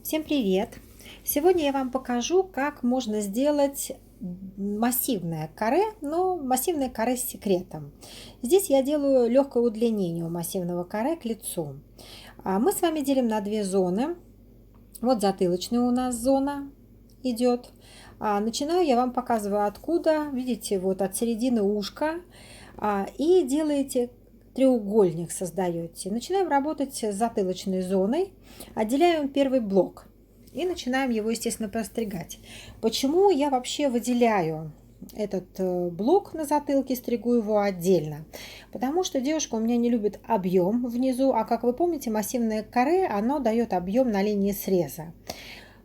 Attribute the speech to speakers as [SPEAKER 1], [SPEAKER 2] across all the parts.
[SPEAKER 1] Всем привет! Сегодня я вам покажу, как можно сделать массивное каре, но массивное каре с секретом. Здесь я делаю легкое удлинение у массивного каре к лицу. Мы с вами делим на две зоны. Вот затылочная у нас зона идет. Начинаю я вам показываю откуда. Видите, вот от середины ушка. И делаете треугольник, создаете. Начинаем работать с затылочной зоной. Отделяем первый блок. И начинаем его, естественно, простригать. Почему я вообще выделяю этот блок на затылке, стригу его отдельно? Потому что девушка у меня не любит объем внизу, а как вы помните, массивное каре, оно дает объем на линии среза.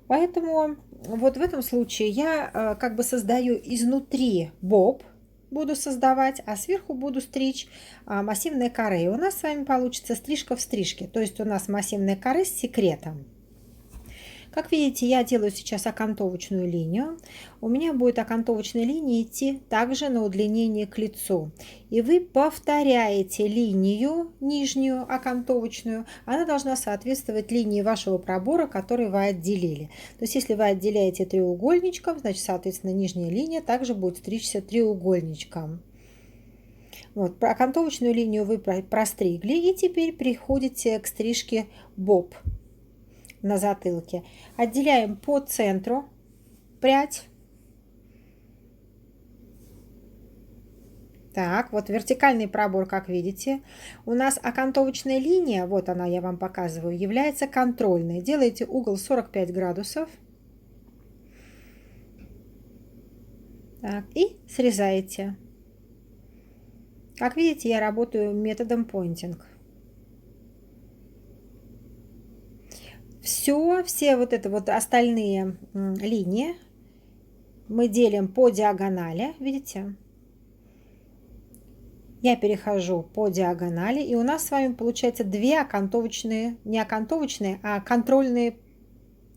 [SPEAKER 1] Поэтому вот в этом случае я как бы создаю изнутри боб, буду создавать, а сверху буду стричь массивное каре. И у нас с вами получится стрижка в стрижке, то есть у нас массивное каре с секретом. Как видите, я делаю сейчас окантовочную линию. У меня будет окантовочная линия идти также на удлинение к лицу. И вы повторяете линию нижнюю окантовочную. Она должна соответствовать линии вашего пробора, который вы отделили. То есть, если вы отделяете треугольничком, значит, соответственно, нижняя линия также будет стричься треугольничком. Вот, окантовочную линию вы простригли, и теперь приходите к стрижке боб на затылке. Отделяем по центру прядь. Так, вот вертикальный пробор, как видите. У нас окантовочная линия, вот она, я вам показываю, является контрольной. Делаете угол 45 градусов. Так, и срезаете. Как видите, я работаю методом поинтинг. Все вот это вот остальные линии мы делим по диагонали, видите? Я перехожу по диагонали, и у нас с вами получается две окантовочные, не окантовочные, а контрольные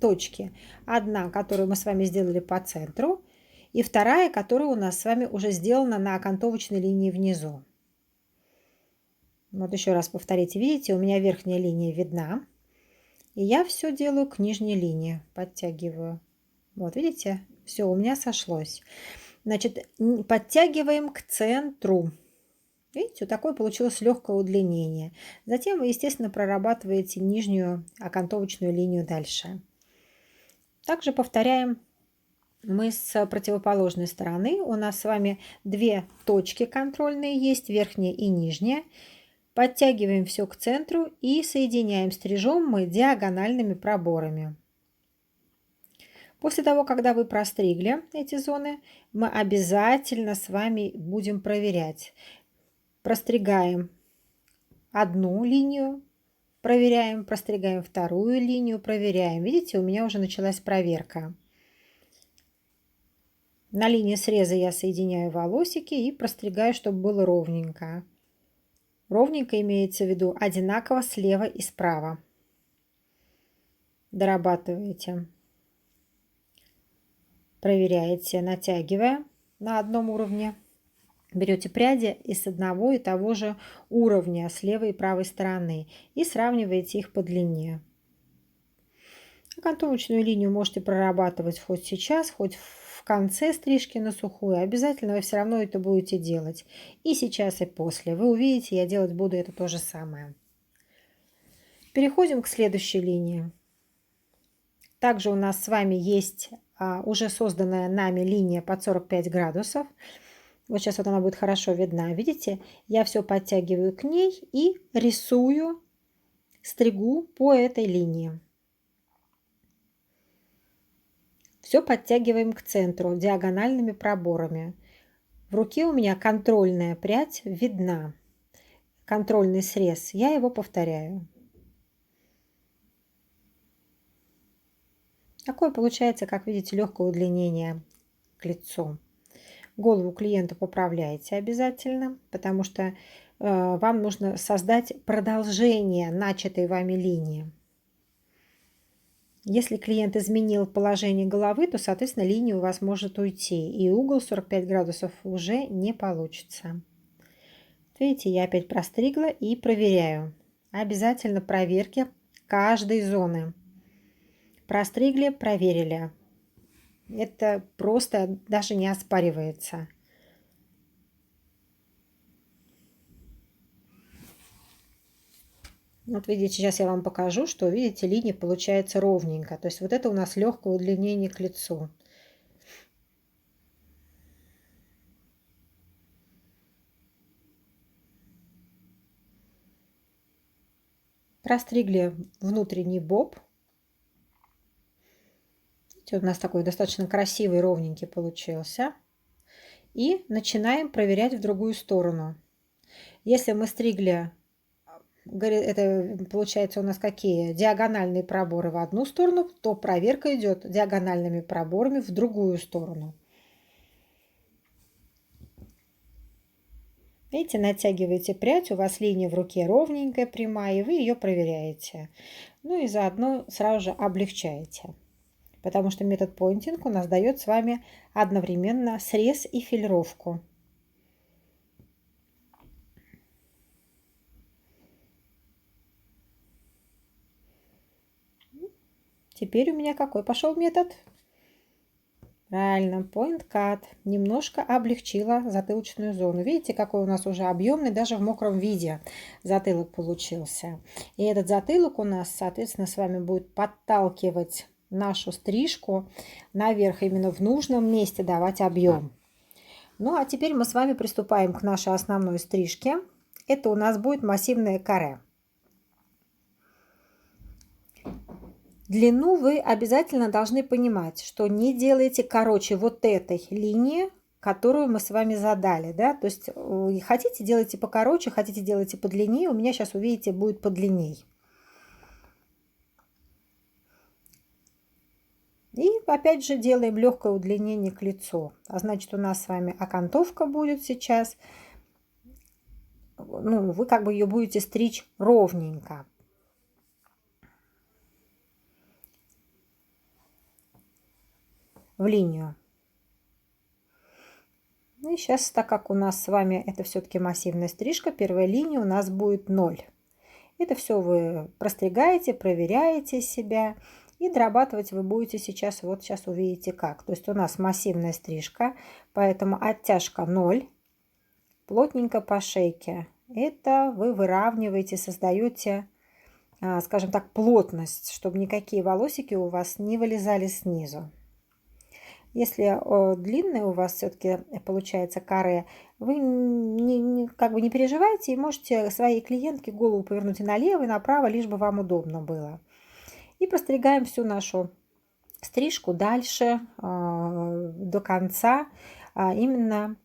[SPEAKER 1] точки. Одна, которую мы с вами сделали по центру, и вторая, которая у нас с вами уже сделана на окантовочной линии внизу. Вот еще раз повторите, видите, у меня верхняя линия видна. И я все делаю к нижней линии, подтягиваю. Вот, видите, все у меня сошлось. Значит, подтягиваем к центру. Видите, вот такое получилось легкое удлинение. Затем вы, естественно, прорабатываете нижнюю окантовочную линию дальше. Также повторяем мы с противоположной стороны. У нас с вами две точки контрольные есть, верхняя и нижняя. Подтягиваем все к центру и соединяем стрижем мы диагональными проборами. После того, когда вы простригли эти зоны, мы обязательно с вами будем проверять. Простригаем одну линию, проверяем, простригаем вторую линию, проверяем. Видите, у меня уже началась проверка. На линии среза я соединяю волосики и простригаю, чтобы было ровненько. Ровненько имеется в виду одинаково слева и справа. Дорабатываете. Проверяете, натягивая на одном уровне. Берете пряди из одного и того же уровня с левой и правой стороны и сравниваете их по длине. Окантовочную линию можете прорабатывать хоть сейчас, хоть в конце стрижки на сухую. Обязательно вы все равно это будете делать. И сейчас, и после. Вы увидите, я делать буду это то же самое. Переходим к следующей линии. Также у нас с вами есть уже созданная нами линия под 45 градусов. Вот сейчас вот она будет хорошо видна. Видите, я все подтягиваю к ней и рисую, стригу по этой линии. Все подтягиваем к центру диагональными проборами. В руке у меня контрольная прядь видна. Контрольный срез. Я его повторяю. Такое получается, как видите, легкое удлинение к лицу. Голову клиента поправляете обязательно, потому что вам нужно создать продолжение начатой вами линии. Если клиент изменил положение головы, то, соответственно, линия у вас может уйти, и угол 45 градусов уже не получится. Видите, я опять простригла и проверяю. Обязательно проверки каждой зоны. Простригли, проверили. Это просто даже не оспаривается. Вот видите, сейчас я вам покажу, что, видите, линия получается ровненько. То есть вот это у нас легкое удлинение к лицу. Простригли внутренний боб. Видите, у нас такой достаточно красивый, ровненький получился. И начинаем проверять в другую сторону. Если мы стригли, это получается у нас какие? Диагональные проборы в одну сторону, то проверка идет диагональными проборами в другую сторону. Видите, натягиваете прядь, у вас линия в руке ровненькая, прямая, и вы ее проверяете. Ну и заодно сразу же облегчаете. Потому что метод пойнтинг у нас дает с вами одновременно срез и филировку. Теперь у меня какой пошел метод? Правильно, point cut. Немножко облегчила затылочную зону. Видите, какой у нас уже объемный, даже в мокром виде затылок получился. И этот затылок у нас, соответственно, с вами будет подталкивать нашу стрижку наверх, именно в нужном месте давать объем. Ну, а теперь мы с вами приступаем к нашей основной стрижке. Это у нас будет массивное каре. Длину вы обязательно должны понимать, что не делайте короче вот этой линии, которую мы с вами задали, да, то есть хотите делайте покороче, хотите делайте подлиннее, у меня сейчас, увидите, будет подлинней. И опять же делаем легкое удлинение к лицу, а значит у нас с вами окантовка будет сейчас, ну, вы как бы ее будете стричь ровненько. В линию. И сейчас, так как у нас с вами это все-таки массивная стрижка, первая линия у нас будет 0. Это все вы простригаете, проверяете себя. И дорабатывать вы будете сейчас, вот сейчас увидите как. То есть у нас массивная стрижка, поэтому оттяжка 0. Плотненько по шейке. Это вы выравниваете, создаете, скажем так, плотность, чтобы никакие волосики у вас не вылезали снизу. Если длинный у вас все-таки получается каре, вы как бы не переживайте и можете своей клиентке голову повернуть и налево, и направо, лишь бы вам удобно было. И простригаем всю нашу стрижку дальше до конца, именно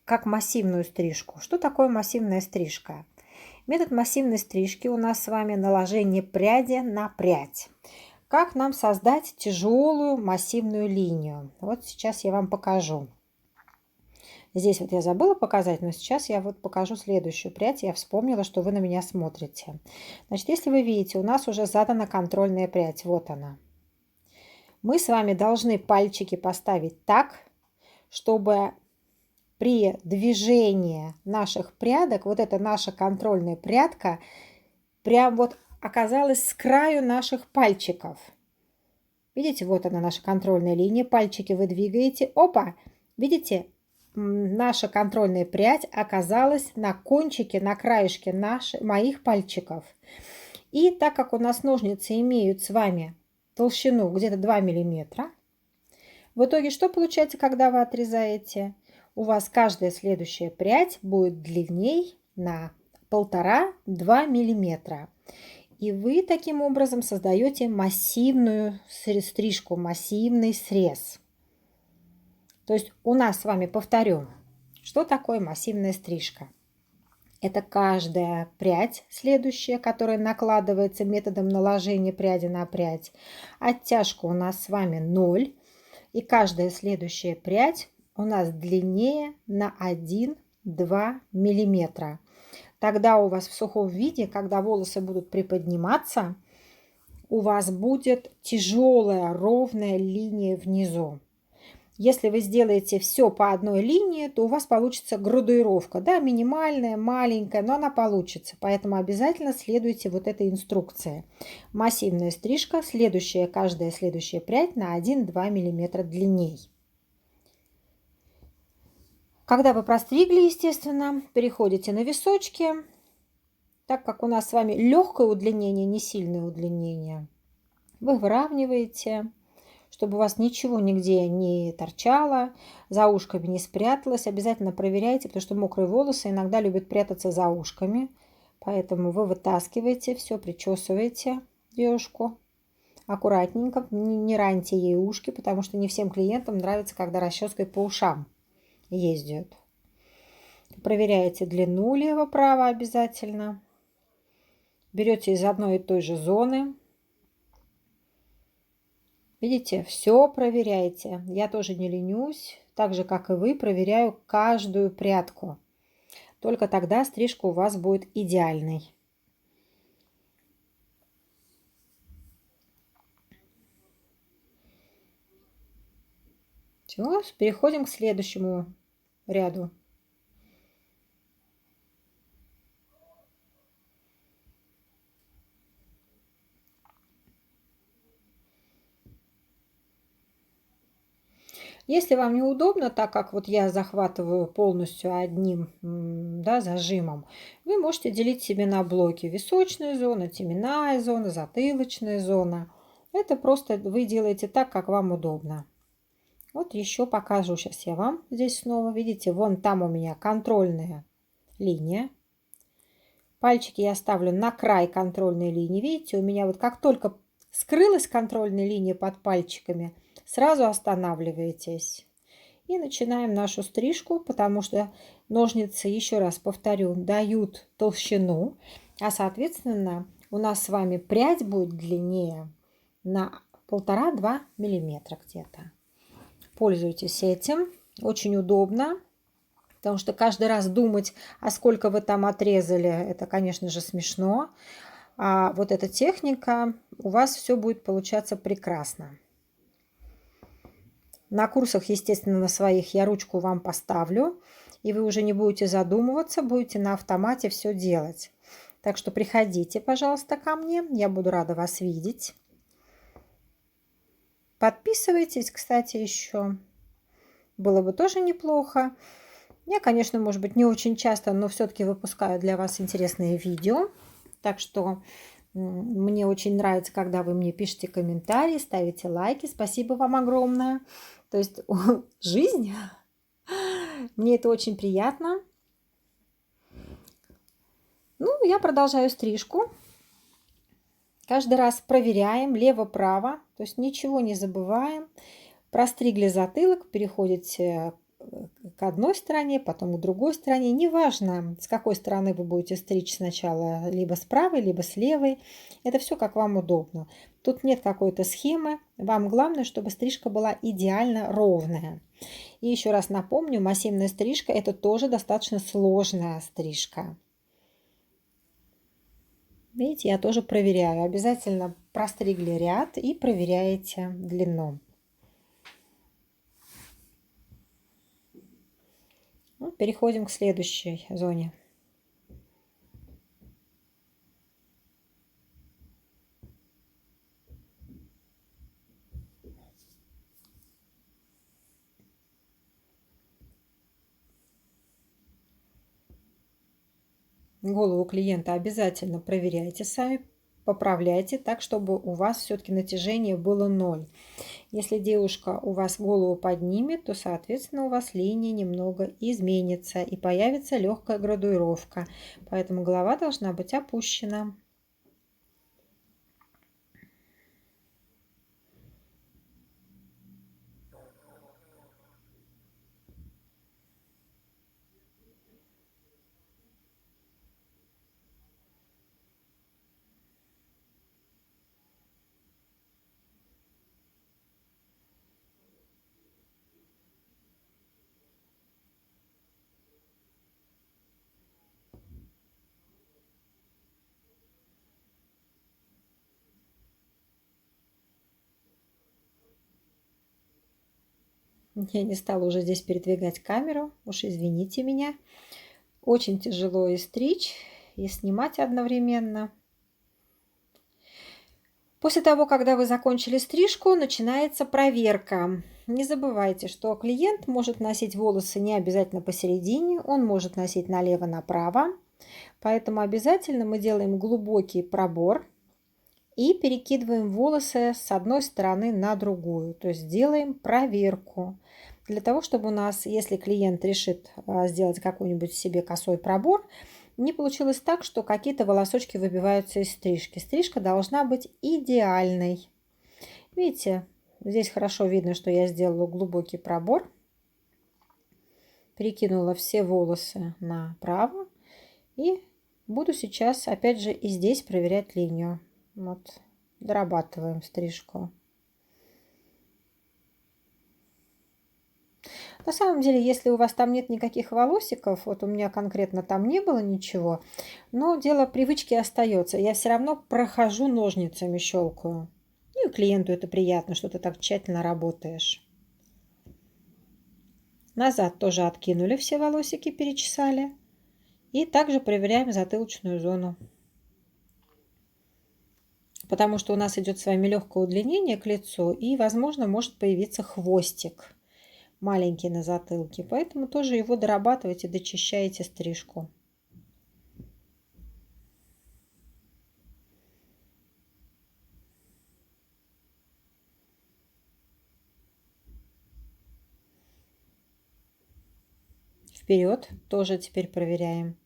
[SPEAKER 1] как массивную стрижку. Что такое массивная стрижка? Метод массивной стрижки у нас с вами наложение пряди на прядь. Как нам создать тяжелую массивную линию? Вот сейчас я вам покажу. Здесь вот я забыла показать, но сейчас я вот покажу следующую прядь. Я вспомнила, что вы на меня смотрите. Значит, если вы видите, у нас уже задана контрольная прядь. Вот она. Мы с вами должны пальчики поставить так, чтобы при движении наших прядок, вот эта наша контрольная прядка, прям вот оказалась с краю наших пальчиков. Видите, вот она наша контрольная линия. Пальчики вы двигаете. Опа! Видите, наша контрольная прядь оказалась на кончике, на краешке моих пальчиков. И так как у нас ножницы имеют с вами толщину где-то 2 мм, в итоге что получается, когда вы отрезаете? У вас каждая следующая прядь будет длинней на 1,5-2 мм. И вы таким образом создаете массивную стрижку, массивный срез. То есть у нас с вами, повторю, что такое массивная стрижка? Это каждая прядь следующая, которая накладывается методом наложения пряди на прядь. Оттяжка у нас с вами 0. И каждая следующая прядь у нас длиннее на 1-2 мм. Тогда у вас в сухом виде, когда волосы будут приподниматься, у вас будет тяжелая ровная линия внизу. Если вы сделаете все по одной линии, то у вас получится градуировка, да, минимальная, маленькая, но она получится. Поэтому обязательно следуйте вот этой инструкции. Массивная стрижка, каждая следующая прядь на 1-2 мм длинней. Когда вы простригли, естественно, переходите на височки. Так как у нас с вами легкое удлинение, не сильное удлинение, вы выравниваете, чтобы у вас ничего нигде не торчало, за ушками не спряталось. Обязательно проверяйте, потому что мокрые волосы иногда любят прятаться за ушками. Поэтому вы вытаскиваете все, причесываете девушку аккуратненько, не раньте ей ушки, потому что не всем клиентам нравится, когда расческой по ушам ездят. Проверяете длину лево-право обязательно. Берете из одной и той же зоны. Видите, все проверяйте. Я тоже не ленюсь, так же, как и вы, проверяю каждую прядку. Только тогда стрижка у вас будет идеальной. Все, переходим к следующему ряду. Если вам неудобно, так как вот я захватываю полностью одним да, зажимом, вы можете делить себе на блоки: височная зона, теменная зона, затылочная зона. Это просто вы делаете так, как вам удобно. Вот еще покажу сейчас я вам здесь снова. Видите, вон там у меня контрольная линия. Пальчики я ставлю на край контрольной линии. Видите, у меня вот как только скрылась контрольная линия под пальчиками, сразу останавливаетесь. И начинаем нашу стрижку, потому что ножницы, еще раз повторю, дают толщину, а соответственно у нас с вами прядь будет длиннее на 1,5-2 миллиметра где-то. Пользуйтесь этим, очень удобно, потому что каждый раз думать, а сколько вы там отрезали, это, конечно же, смешно. А вот эта техника, у вас все будет получаться прекрасно. На курсах, естественно, на своих я ручку вам поставлю, и вы уже не будете задумываться, будете на автомате все делать. Так что приходите, пожалуйста, ко мне, я буду рада вас видеть. Подписывайтесь, кстати, еще. Было бы тоже неплохо. Я, конечно, может быть, не очень часто, но все-таки выпускаю для вас интересные видео. Так что мне очень нравится, когда вы мне пишете комментарии, ставите лайки. Спасибо вам огромное. То есть жизнь, мне это очень приятно. Ну, я продолжаю стрижку. Каждый раз проверяем лево-право, то есть ничего не забываем. Простригли затылок, переходите к одной стороне, потом к другой стороне. Неважно, с какой стороны вы будете стричь сначала, либо с правой, либо с левой. Это все как вам удобно. Тут нет какой-то схемы. Вам главное, чтобы стрижка была идеально ровная. И еще раз напомню, массивная стрижка – это тоже достаточно сложная стрижка. Видите, я тоже проверяю. Обязательно простригли ряд и проверяете длину. Ну, переходим к следующей зоне. Голову клиента обязательно проверяйте сами, поправляйте так, чтобы у вас все-таки натяжение было 0. Если девушка у вас голову поднимет, то, соответственно, у вас линия немного изменится и появится легкая градуировка. Поэтому голова должна быть опущена. Я не стала уже здесь передвигать камеру, уж извините меня. Очень тяжело и стричь, и снимать одновременно. После того, когда вы закончили стрижку, начинается проверка. Не забывайте, что клиент может носить волосы не обязательно посередине, он может носить налево-направо. Поэтому обязательно мы делаем глубокий пробор и перекидываем волосы с одной стороны на другую. То есть делаем проверку. Для того, чтобы у нас, если клиент решит сделать какой-нибудь себе косой пробор, не получилось так, что какие-то волосочки выбиваются из стрижки. Стрижка должна быть идеальной. Видите, здесь хорошо видно, что я сделала глубокий пробор. Перекинула все волосы направо. И буду сейчас, опять же, и здесь проверять линию. Вот, дорабатываем стрижку. На самом деле, если у вас там нет никаких волосиков, вот у меня конкретно там не было ничего, но дело привычки остается. Я все равно прохожу ножницами, щелкаю. Ну и клиенту это приятно, что ты так тщательно работаешь. Назад тоже откинули все волосики, перечесали. И также проверяем затылочную зону. Потому что у нас идет с вами легкое удлинение к лицу, и, возможно, может появиться хвостик маленький на затылке. Поэтому тоже его дорабатывайте, дочищаете стрижку. Вперед тоже теперь проверяем.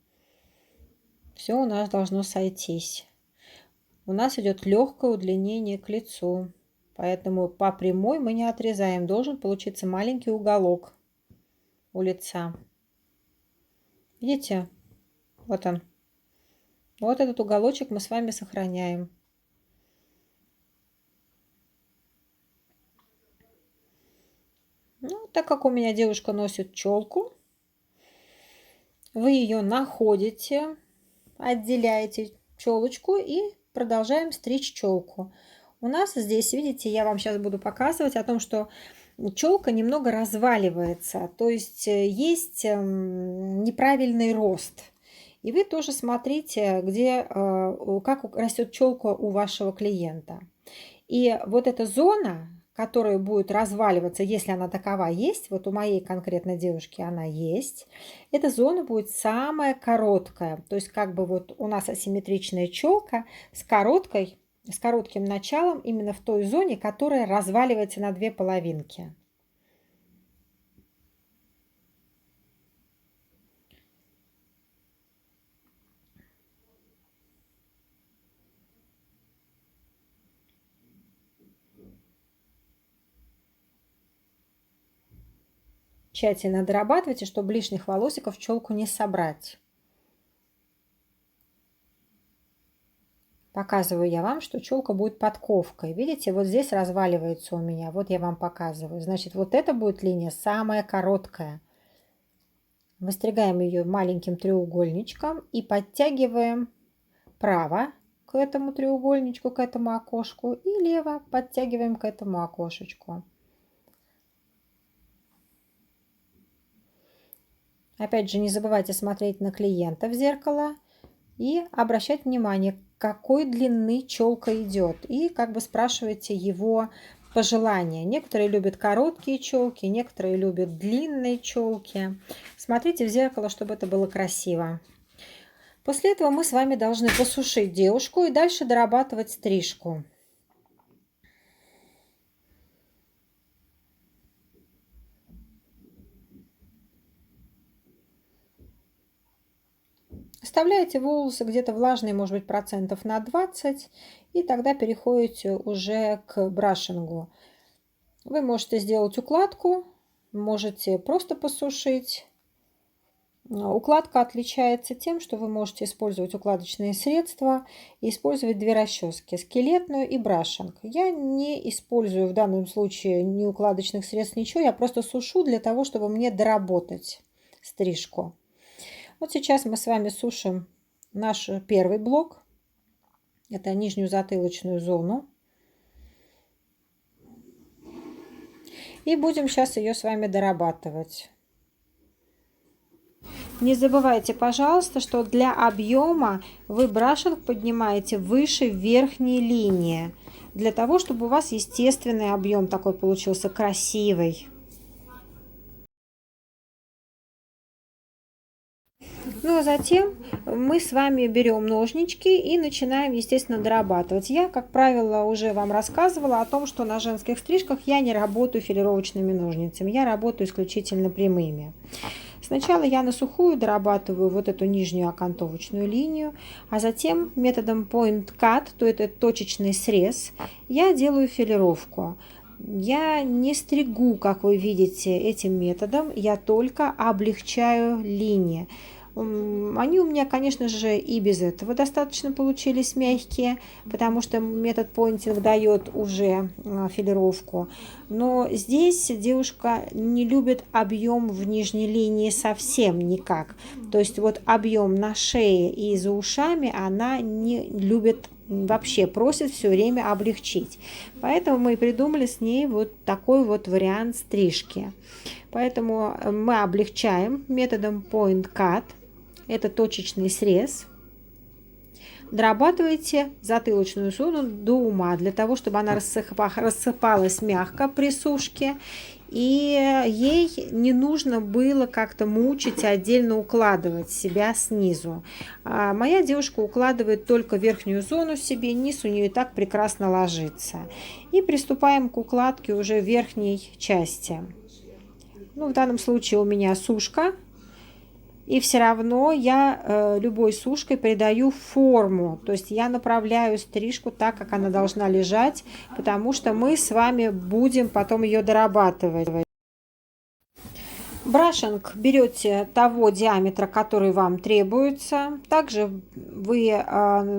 [SPEAKER 1] Все у нас должно сойтись. У нас идет легкое удлинение к лицу. Поэтому по прямой мы не отрезаем. Должен получиться маленький уголок у лица. Видите? Вот он. Вот этот уголочек мы с вами сохраняем. Ну, так как у меня девушка носит челку, вы ее находите, отделяете челочку и продолжаем стричь челку. У нас здесь, видите, я вам сейчас буду показывать о том, что челка немного разваливается, то есть есть неправильный рост. И вы тоже смотрите, где, как растет челка у вашего клиента. И вот эта зона, которая будет разваливаться, если она такова есть, вот у моей конкретной девушки она есть, эта зона будет самая короткая. То есть как бы вот у нас асимметричная челка с коротким началом именно в той зоне, которая разваливается на две половинки. Тщательно дорабатывайте, чтобы лишних волосиков в челку не собрать. Показываю я вам, что челка будет подковкой. Видите, вот здесь разваливается у меня. Вот я вам показываю. Значит, вот эта будет линия самая короткая. Выстригаем ее маленьким треугольничком и подтягиваем право к этому треугольничку, к этому окошку, и лево подтягиваем к этому окошечку. Опять же, не забывайте смотреть на клиента в зеркало и обращать внимание, какой длины челка идет. И как бы спрашивайте его пожелания. Некоторые любят короткие челки, некоторые любят длинные челки. Смотрите в зеркало, чтобы это было красиво. После этого мы с вами должны посушить девушку и дальше дорабатывать стрижку. Оставляете волосы где-то влажные, может быть, процентов на 20, и тогда переходите уже к брашингу. Вы можете сделать укладку, можете просто посушить. Укладка отличается тем, что вы можете использовать укладочные средства и использовать две расчески, скелетную и брашинг. Я не использую в данном случае ни укладочных средств, ничего, я просто сушу для того, чтобы мне доработать стрижку. Вот сейчас мы с вами сушим наш первый блок. Это нижнюю затылочную зону. И будем сейчас ее с вами дорабатывать. Не забывайте, пожалуйста, что для объема вы брашинг поднимаете выше верхней линии, для того, чтобы у вас естественный объем такой получился красивый. Ну а затем мы с вами берем ножнички и начинаем, естественно, дорабатывать. Я, как правило, уже вам рассказывала о том, что на женских стрижках я не работаю филировочными ножницами, я работаю исключительно прямыми. Сначала я на сухую дорабатываю вот эту нижнюю окантовочную линию, а затем методом Point Cut, то это точечный срез, я делаю филировку. Я не стригу, как вы видите, этим методом, я только облегчаю линии. Они у меня, конечно же, и без этого достаточно получились мягкие, потому что метод поинтинг дает уже филировку. Но здесь девушка не любит объем в нижней линии совсем никак. То есть вот объем на шее и за ушами она не любит вообще, просит все время облегчить. Поэтому мы придумали с ней вот такой вот вариант стрижки. Поэтому мы облегчаем методом Point Cut. Это точечный срез. Дорабатывайте затылочную зону до ума, для того, чтобы она рассыпалась мягко при сушке. И ей не нужно было как-то мучить, отдельно укладывать себя снизу. А моя девушка укладывает только верхнюю зону себе, низ у нее и так прекрасно ложится. И приступаем к укладке уже верхней части. Ну, в данном случае у меня сушка. И все равно я любой сушкой придаю форму, то есть я направляю стрижку так, как она должна лежать, потому что мы с вами будем потом ее дорабатывать. Брашинг берете того диаметра, который вам требуется. Также вы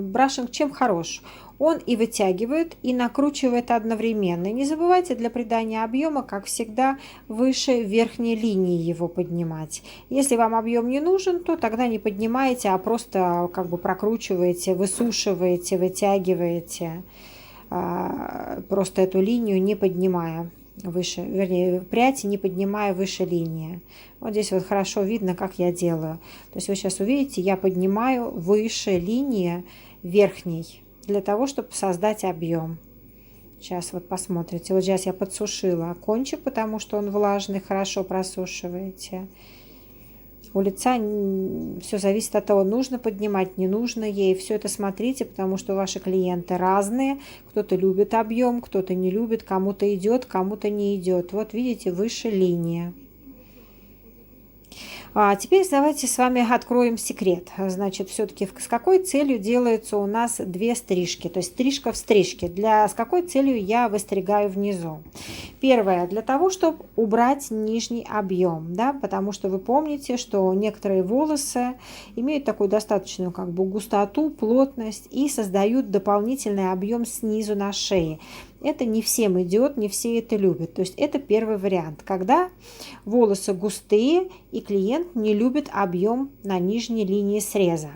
[SPEAKER 1] брашинг чем хорош? Он и вытягивает, и накручивает одновременно. И не забывайте для придания объема, как всегда, выше верхней линии его поднимать. Если вам объем не нужен, то тогда не поднимаете, а просто как бы прокручиваете, высушиваете, вытягиваете просто эту линию, не поднимая выше, вернее, прядь не поднимая выше линии. Вот здесь вот хорошо видно, как я делаю. То есть вы сейчас увидите, я поднимаю выше линии верхней, для того, чтобы создать объем. Сейчас вот посмотрите. Вот сейчас я подсушила кончик, потому что он влажный, хорошо просушиваете. У лица все зависит от того, нужно поднимать, не нужно ей. Все это смотрите, потому что ваши клиенты разные. Кто-то любит объем, кто-то не любит, кому-то идет, кому-то не идет. Вот видите, выше линия. А теперь давайте с вами откроем секрет. Значит, все-таки с какой целью делается у нас две стрижки? То есть стрижка в стрижке. С какой целью я выстригаю внизу? Первое, для того, чтобы убрать нижний объем, да, потому что вы помните, что некоторые волосы имеют такую достаточную как бы густоту, плотность и создают дополнительный объем снизу на шее. Это не всем идет, не все это любят. То есть это первый вариант, когда волосы густые и клиент не любит объем на нижней линии среза.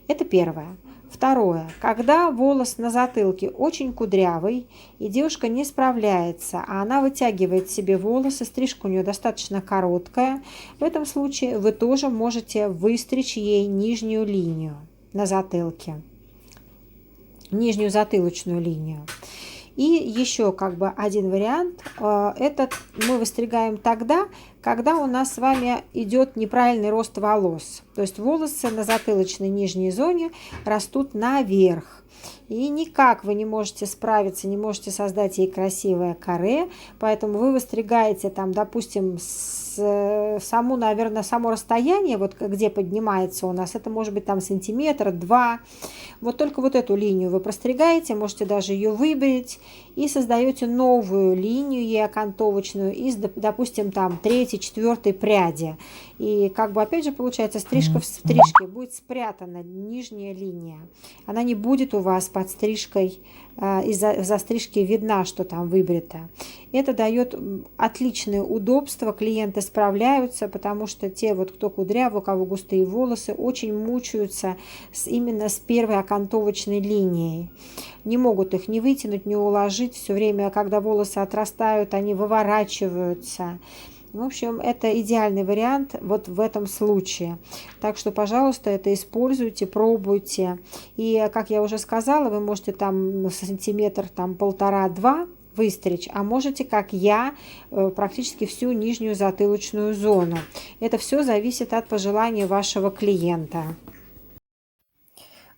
[SPEAKER 1] Это первое. Второе. Когда волос на затылке очень кудрявый и девушка не справляется, а она вытягивает себе волосы, стрижка у нее достаточно короткая, в этом случае вы тоже можете выстричь ей нижнюю линию на затылке, нижнюю затылочную линию. И еще как бы один вариант, этот мы выстригаем тогда, когда у нас с вами идет неправильный рост волос. То есть волосы на затылочной нижней зоне растут наверх. И никак вы не можете справиться, не можете создать ей красивое каре, поэтому вы выстригаете там, допустим, само расстояние, вот где поднимается у нас, это может быть там сантиметр, два. Вот только вот эту линию вы простригаете, можете даже ее выбрить и создаете новую линию ей окантовочную из, допустим, там третьей, четвертой пряди. И как бы опять же получается стрижка в стрижке, будет спрятана нижняя линия. Она не будет у вас под стрижкой из-за стрижки видна, что там выбрито. Это дает отличное удобство, клиенты справляются, потому что те, вот, кто кудрявый, у кого густые волосы, очень мучаются именно с первой окантовочной линией. Не могут их не вытянуть, не уложить. Все время, когда волосы отрастают, они выворачиваются. В общем, это идеальный вариант вот в этом случае. Так что, пожалуйста, это используйте, пробуйте. И, как я уже сказала, вы можете там сантиметр, там 1,5-2 выстричь, а можете, как я, практически всю нижнюю затылочную зону. Это все зависит от пожелания вашего клиента.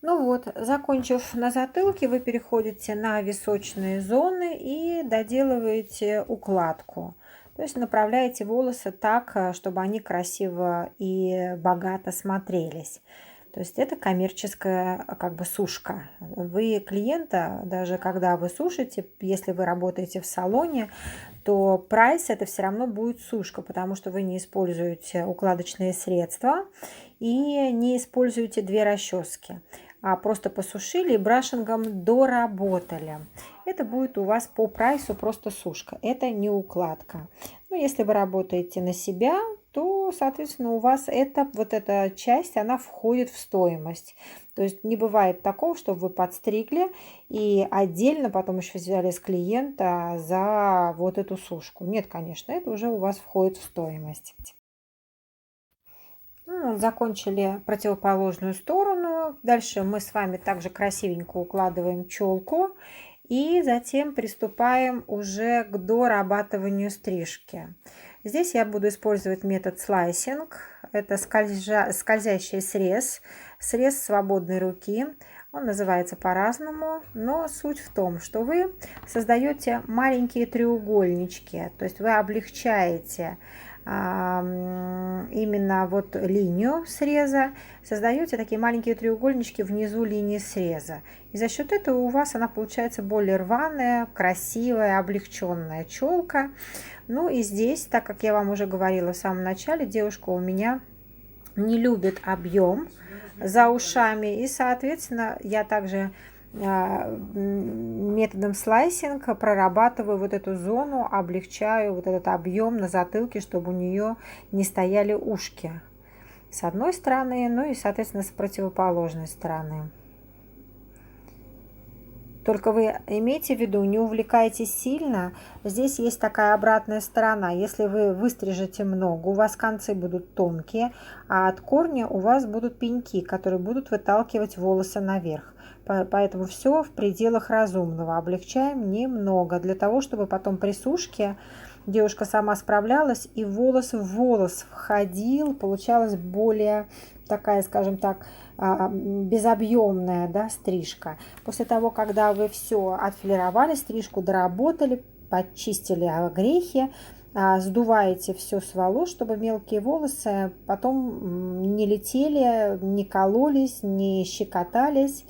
[SPEAKER 1] Ну вот, закончив на затылке, вы переходите на височные зоны и доделываете укладку. То есть направляете волосы так, чтобы они красиво и богато смотрелись. То есть это коммерческая как бы сушка. Вы клиента, даже когда вы сушите, если вы работаете в салоне, то прайс это все равно будет сушка, потому что вы не используете укладочные средства и не используете две расчески, а просто посушили и брашингом доработали. Это будет у вас по прайсу просто сушка, это не укладка. Но если вы работаете на себя, то, соответственно, у вас вот эта часть, она входит в стоимость. То есть не бывает такого, чтобы вы подстригли и отдельно потом еще взяли с клиента за вот эту сушку. Нет, конечно, это уже у вас входит в стоимость. Ну, закончили противоположную сторону. Дальше мы с вами также красивенько укладываем челку. И затем приступаем уже к дорабатыванию стрижки. Здесь я буду использовать метод слайсинг. Это скользящий срез, срез свободной руки. Он называется по-разному, но суть в том, что вы создаете маленькие треугольнички, то есть вы облегчаете именно вот линию среза, создаете такие маленькие треугольнички внизу линии среза. И за счет этого у вас она получается более рваная, красивая, облегченная челка. Ну и здесь, так как я вам уже говорила в самом начале, девушка у меня не любит объем за ушами. И, соответственно, я также методом слайсинг прорабатываю вот эту зону, облегчаю вот этот объем на затылке, чтобы у нее не стояли ушки с одной стороны, ну и, соответственно, с противоположной стороны. Только вы имейте в виду, не увлекайтесь сильно. Здесь есть такая обратная сторона. Если вы выстрижете много, у вас концы будут тонкие, а от корня у вас будут пеньки, которые будут выталкивать волосы наверх. Поэтому все в пределах разумного. Облегчаем немного, для того, чтобы потом при сушке девушка сама справлялась, и волос в волос входил, получалась более такая, скажем так, безобъемная, да, стрижка. После того, когда вы все отфилировали, стрижку доработали, почистили огрехи, сдуваете все с волос, чтобы мелкие волосы потом не летели, не кололись, не щекотались.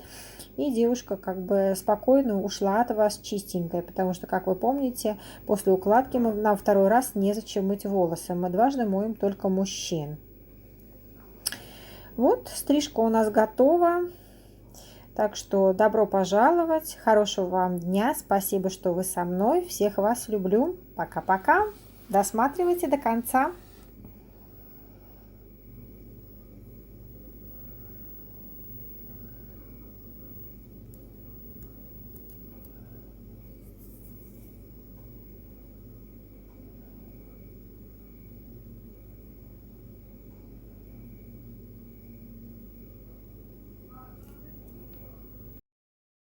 [SPEAKER 1] И девушка как бы спокойно ушла от вас чистенькая, потому что, как вы помните, после укладки нам второй раз незачем мыть волосы. Мы дважды моем только мужчин. Вот, стрижка у нас готова. Так что добро пожаловать, хорошего вам дня, спасибо, что вы со мной, всех вас люблю. Пока-пока, досматривайте до конца.